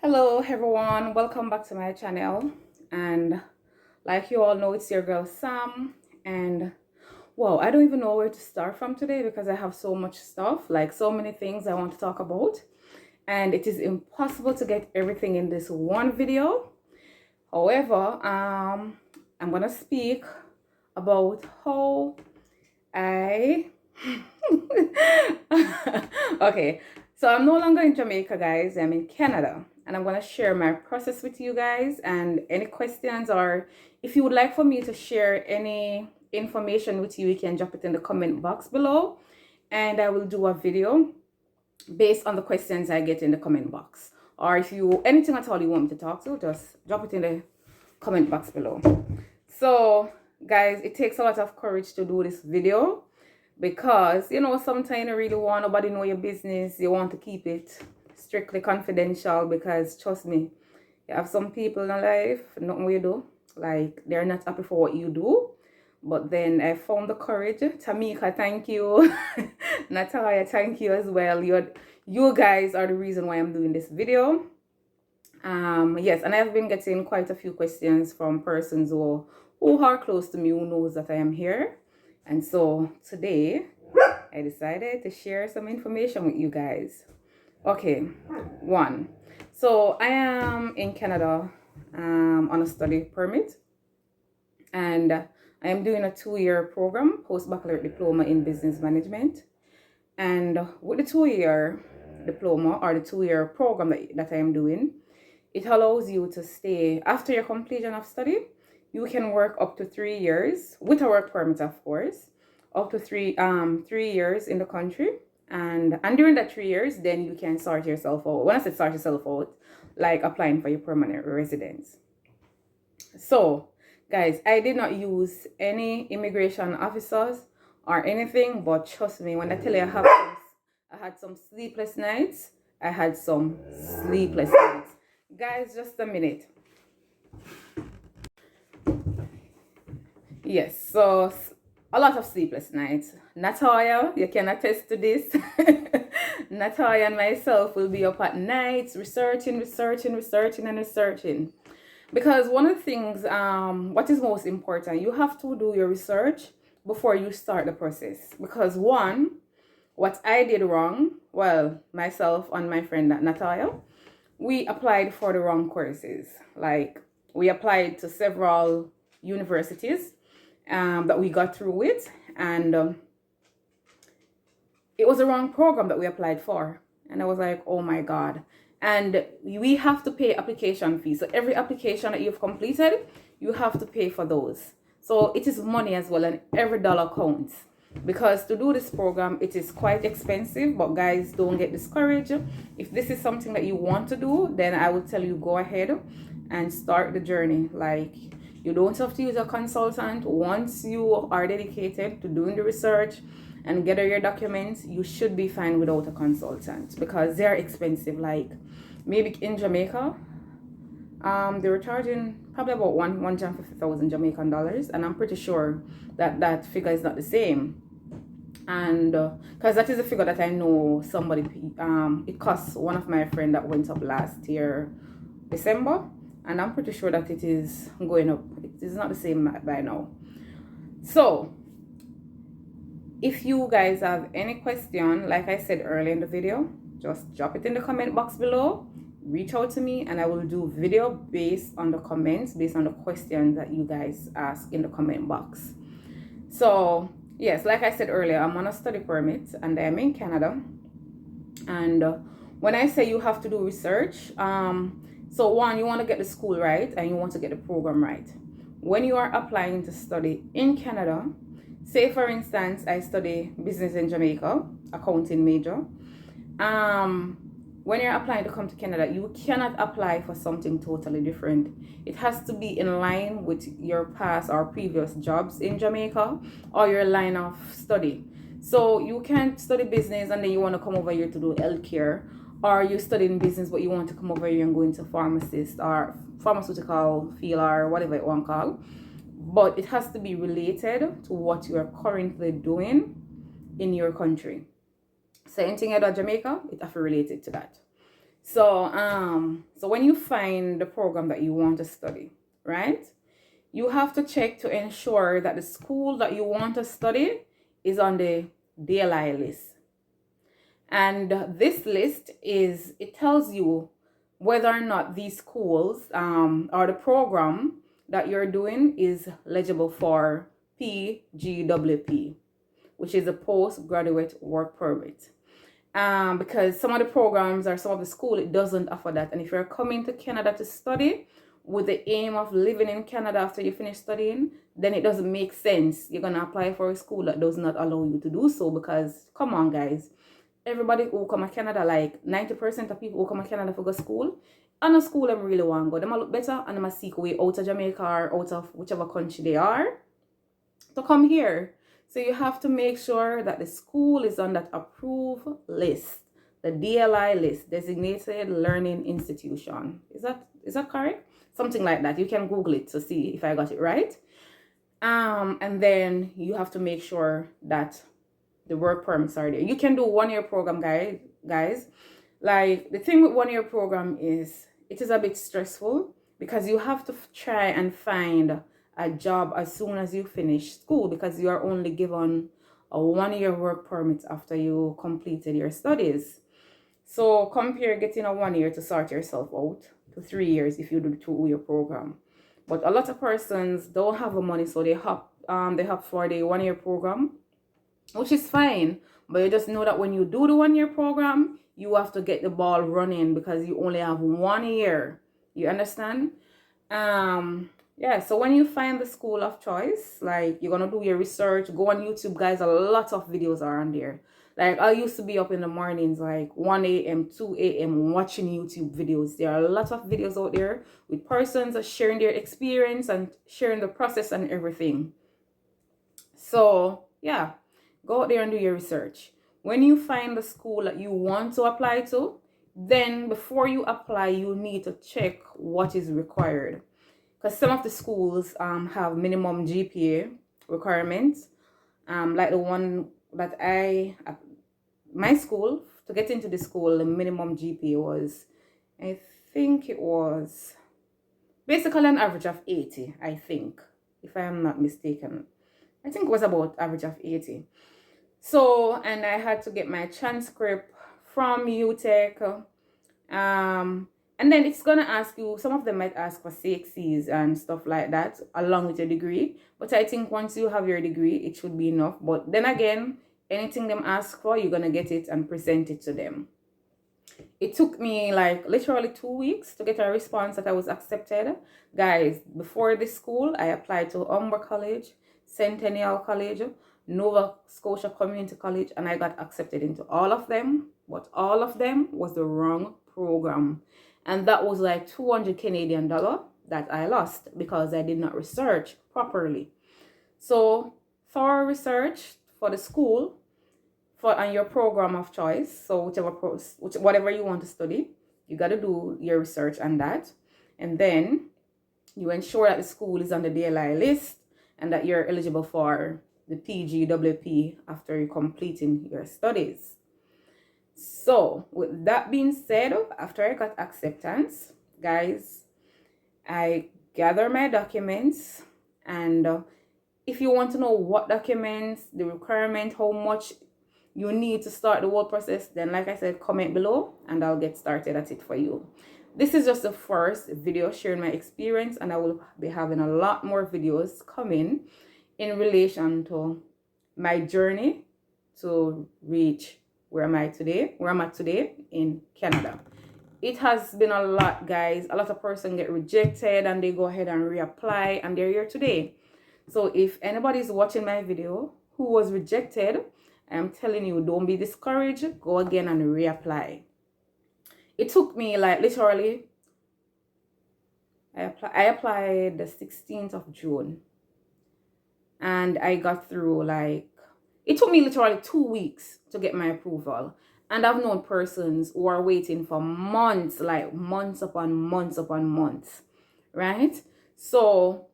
Hello everyone, welcome back to my channel. And like you all know, it's your girl Sam. And wow, I don't even know where to start from today because I have so much stuff, like so many things I want to talk about, and it is impossible to get everything in this one video. However, I'm gonna speak about how I okay, so I'm no longer in Jamaica, guys. I'm in Canada, and I'm gonna share my process with you guys. And any questions, or if you would like for me to share any information with you, you can drop it in the comment box below, and I will do a video based on the questions I get in the comment box. Or if you anything at all you want me to talk to, just drop it in the comment box below. So, guys, it takes a lot of courage to do this video because sometimes you really want nobody know your business. You want to keep it strictly confidential because trust me, you have some people in life, nothing we do, like they're not happy for what you do. But then I found the courage. Tamika, thank you. Natalia, thank you as well. You guys are the reason why I'm doing this video. Yes, and I've been getting quite a few questions from persons who are close to me, who knows that I am here. And so today I decided to share some information with you guys. Okay, one. So I am in Canada on a study permit, and I am doing a 2-year program, post-baccalaureate diploma in business management. And with the 2-year diploma, or the 2-year program that I am doing, it allows you to stay after your completion of study. You can work up to 3 years with a work permit, of course, up to 3 years in the country. And during that 3 years, then you can sort yourself out. When I say sort yourself out, like applying for your permanent residence. So, guys, I did not use any immigration officers or anything, but trust me, when I tell you I had some sleepless nights. I had some sleepless nights. Guys, just a minute. Yes, so a lot of sleepless nights. Natalia, you can attest to this. Natalia and myself will be up at nights researching. Because one of the things, what is most important, you have to do your research before you start the process. Because one, what I did wrong, well, myself and my friend Natalia, we applied for the wrong courses. Like, we applied to several universities that we got through with, and it was the wrong program that we applied for. And I was like, oh my God. And we have to pay application fees. So every application that you've completed, you have to pay for those. So it is money as well, and every dollar counts. Because to do this program, it is quite expensive, but guys, don't get discouraged. If this is something that you want to do, then I would tell you go ahead and start the journey. Like, you don't have to use a consultant. Once you are dedicated to doing the research and gather your documents, you should be fine without a consultant because they're expensive. Like, maybe in Jamaica, they were charging probably about 150,000 Jamaican dollars, and I'm pretty sure that figure is not the same. And because that is a figure that I know somebody, it cost one of my friend that went up last year December, and I'm pretty sure that it is going up. It is not the same by now. So if you guys have any question, like I said earlier in the video, just drop it in the comment box below. Reach out to me and I will do video based on the comments, based on the questions that you guys ask in the comment box. So yes, like I said earlier, I'm on a study permit and I'm in Canada. And when I say you have to do research, so one, you want to get the school right and you want to get the program right. When you are applying to study in Canada, say for instance, I study business in Jamaica, accounting major. When you're applying to come to Canada, you cannot apply for something totally different. It has to be in line with your past or previous jobs in Jamaica or your line of study. So you can't study business and then you want to come over here to do healthcare, or you study in business but you want to come over here and go into pharmacist or pharmaceutical field or whatever you want to call. But it has to be related to what you are currently doing in your country. So anything about Jamaica, it has to relate it to that. So when you find the program that you want to study, right? You have to check to ensure that the school that you want to study is on the DLI list. And this list it tells you whether or not these schools or the program that you're doing is eligible for PGWP, which is a postgraduate work permit. Because some of the programs or some of the school, it doesn't offer that. And if you're coming to Canada to study with the aim of living in Canada after you finish studying, then it doesn't make sense. You're going to apply for a school that does not allow you to do so, because come on, guys. Everybody who come to Canada, like 90% of people who come to Canada for go school, and a school them really want to go. Them look better and them seek way out of Jamaica or out of whichever country they are to come here. So you have to make sure that the school is on that approved list, the DLI list, Designated Learning Institution. Is that correct? Something like that. You can Google it to see if I got it right. And then you have to make sure that the work permits are there. You can do 1-year program, guys. Like, the thing with 1-year program is it is a bit stressful because you have to try and find a job as soon as you finish school, because you are only given a 1-year work permit after you completed your studies. So compare getting a 1 year to sort yourself out to 3 years if you do the 2-year program. But a lot of persons don't have the money, so they hop for the 1-year program, which is fine. But you just know that when you do the 1-year program, you have to get the ball running because you only have 1 year. You understand? Yeah, so when you find the school of choice, like, you're gonna do your research, go on YouTube, guys. A lot of videos are on there. Like, I used to be up in the mornings, like 1 a.m., 2 a.m. watching YouTube videos. There are a lot of videos out there with persons sharing their experience and sharing the process and everything. So yeah, go out there and do your research. When you find the school that you want to apply to, then before you apply, you need to check what is required. Because some of the schools have minimum GPA requirements. Like the one that my school, to get into the school, the minimum GPA was, I think it was basically an average of 80, I think, if I am not mistaken. I think it was about average of 80. So, and I had to get my transcript from UTech. And then it's gonna ask you, some of them might ask for CXCs and stuff like that along with your degree. But I think once you have your degree, it should be enough. But then again, anything them ask for, you're gonna get it and present it to them. It took me like literally 2 weeks to get a response that I was accepted. Guys, before this school, I applied to Humber College, Centennial College, Nova Scotia Community College, and I got accepted into all of them. But all of them was the wrong program. And that was like 200 Canadian dollar that I lost because I did not research properly. So thorough research for the school on your program of choice. So whatever you want to study, you got to do your research on that. And then you ensure that the school is on the DLI list and that you're eligible for the PGWP after you're completing your studies. So with that being said, after I got acceptance, guys, I gather my documents. And if you want to know what documents, the requirement, how much you need to start the whole process, then like I said, comment below and I'll get started at it for you. This is just the first video sharing my experience, and I will be having a lot more videos coming in relation to my journey to reach where I'm at today in Canada. It has been a lot, guys. A lot of persons get rejected and they go ahead and reapply and they're here today. So if anybody's watching my video who was rejected, I'm telling you, don't be discouraged. Go again and reapply. It took me like literally, I applied the 16th of June. And I got through, like, it took me literally 2 weeks to get my approval. And I've known persons who are waiting for months, like months upon months upon months, right? So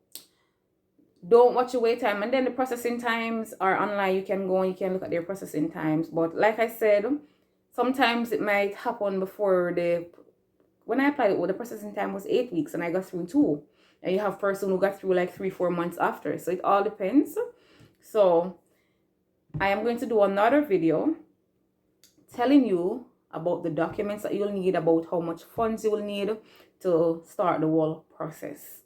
don't watch your wait time. And then the processing times are online. You can go and you can look at their processing times. But like I said, Sometimes it might happen before when I applied, the processing time was 8 weeks and I got through 2. And you have person who got through like 3-4 months after. So it all depends. So I am going to do another video telling you about the documents that you'll need, about how much funds you will need to start the whole process.